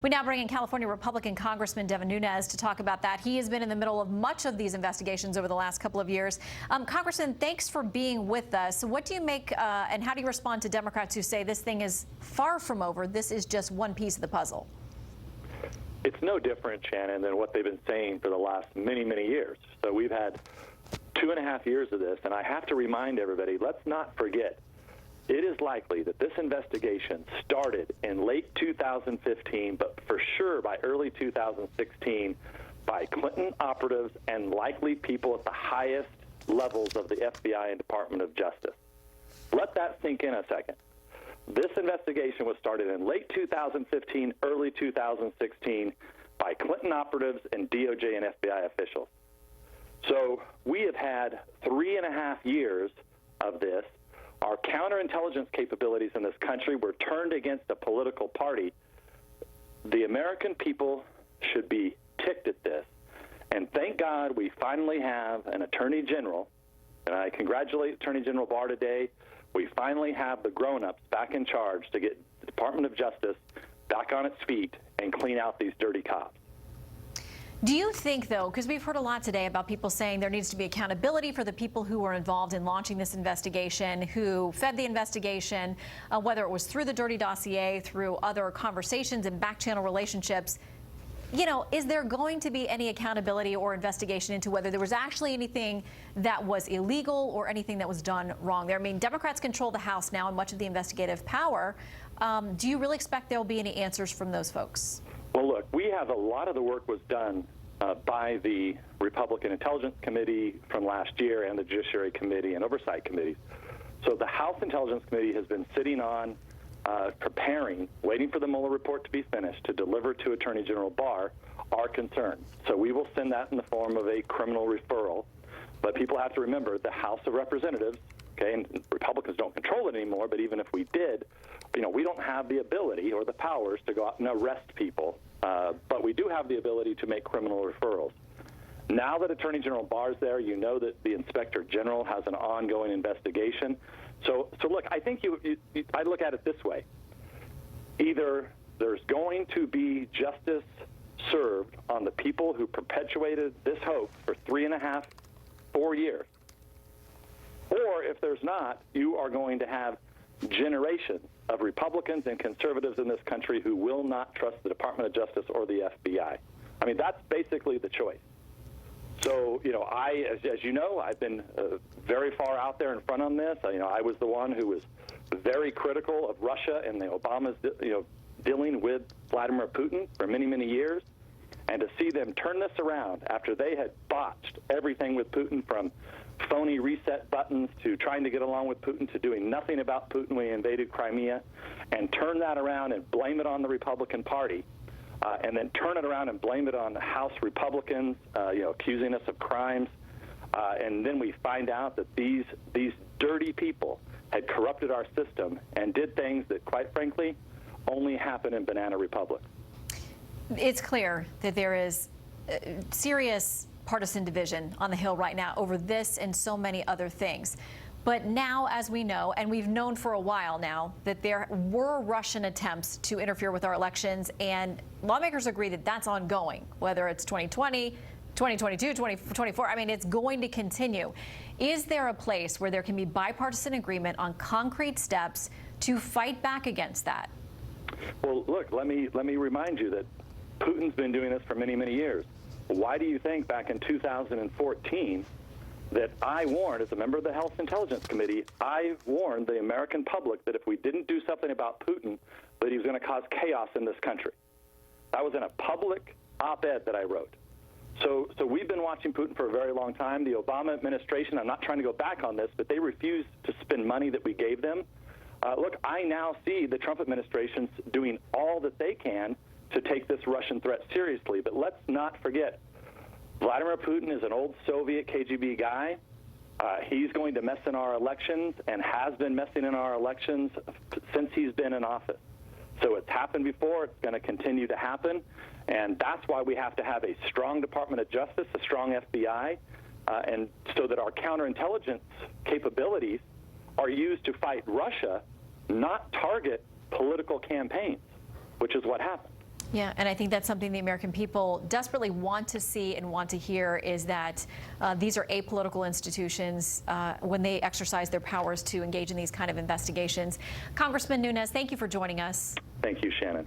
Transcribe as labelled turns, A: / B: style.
A: We now bring in California Republican Congressman Nunes to talk about that. He has been in the middle of much of these investigations over the last couple of years. Congressman, thanks for being with us. What do you make and how do you respond to Democrats who say this thing is far from over? This is just one piece of the puzzle.
B: It's no different, Shannon, than what they've been saying for the last many, many years. So we've had 2.5 years of this, and I have to remind everybody, let's not forget, it is likely that this investigation started in late 2015, but for sure by early 2016 by Clinton operatives and likely people at the highest levels of the FBI and Department of Justice. Let that sink in a second. This investigation was started in late 2015, early 2016 by Clinton operatives and DOJ and FBI officials. So we have had 3.5 years of this. Our counterintelligence capabilities in this country were turned against a political party. The American people should be ticked at this. And thank God we finally have an Attorney General, and I congratulate Attorney General Barr today. We finally have the grown-ups back in charge to get the Department of Justice back on its feet and clean out these dirty cops.
A: Do you think, though, because we've heard a lot today about people saying there needs to be accountability for the people who were involved in launching this investigation, who fed the investigation, whether it was through the dirty dossier, through other conversations and back-channel relationships, you know, is there going to be any accountability or investigation into whether there was actually anything that was illegal or anything that was done wrong there? I mean, Democrats control the House now and much of the investigative power. Do you really expect there will be any answers from those folks?
B: Well, look, we have a lot of the work was done by the Republican Intelligence Committee from last year and the Judiciary Committee and Oversight Committees. So the House Intelligence Committee has been sitting on, preparing, waiting for the Mueller report to be finished to deliver to Attorney General Barr our concerns. So we will send that in the form of a criminal referral. But people have to remember the House of Representatives, okay, and Republicans don't control it anymore, but even if we did, you know, we don't have the ability or the powers to go out and arrest people, but we do have the ability to make criminal referrals. Now that Attorney General Barr's there, you know that the Inspector General has an ongoing investigation. So look, I think I look at it this way. Either there's going to be justice served on the people who perpetuated this hoax for 3.5, 4 years, or if there's not, you are going to have generations of Republicans and conservatives in this country who will not trust the Department of Justice or the FBI. I mean, that's basically the choice. So, you know, as you know, I've been very far out there in front on this. You know, I was the one who was very critical of Russia and the Obamas, you know, dealing with Vladimir Putin for many, many years. And to see them turn this around after they had botched everything with Putin, from phony reset buttons to trying to get along with Putin to doing nothing about Putin when he invaded Crimea, and turn that around and blame it on the Republican Party, and then turn it around and blame it on the House Republicans, you know, accusing us of crimes, and then we find out that these dirty people had corrupted our system and did things that, quite frankly, only happen in banana republics.
A: It's clear that there is serious partisan division on the Hill right now over this and so many other things. But now, as we know, and we've known for a while now, that there were Russian attempts to interfere with our elections, and lawmakers agree that that's ongoing, whether it's 2020, 2022, 2024. I mean, it's going to continue. Is there a place where there can be bipartisan agreement on concrete steps to fight back against that?
B: Well, look, let me remind you that Putin's been doing this for many, many years. Why do you think back in 2014 that I warned, as a member of the House Intelligence Committee, I warned the American public that if we didn't do something about Putin, that he was going to cause chaos in this country? That was in a public op-ed that I wrote. So we've been watching Putin for a very long time. The Obama administration, I'm not trying to go back on this, but they refused to spend money that we gave them. Look, I now see the Trump administration's doing all that they can to take this Russian threat seriously. But let's not forget, Vladimir Putin is an old Soviet KGB guy. He's going to mess in our elections and has been messing in our elections since he's been in office. So it's happened before. It's going to continue to happen. And that's why we have to have a strong Department of Justice, a strong FBI, and so that our counterintelligence capabilities are used to fight Russia, not target political campaigns, which is what happened.
A: Yeah, and I think that's something the American people desperately want to see and want to hear, is that these are apolitical institutions when they exercise their powers to engage in these kind of investigations. Congressman Nunes, thank you for joining us.
B: Thank you, Shannon.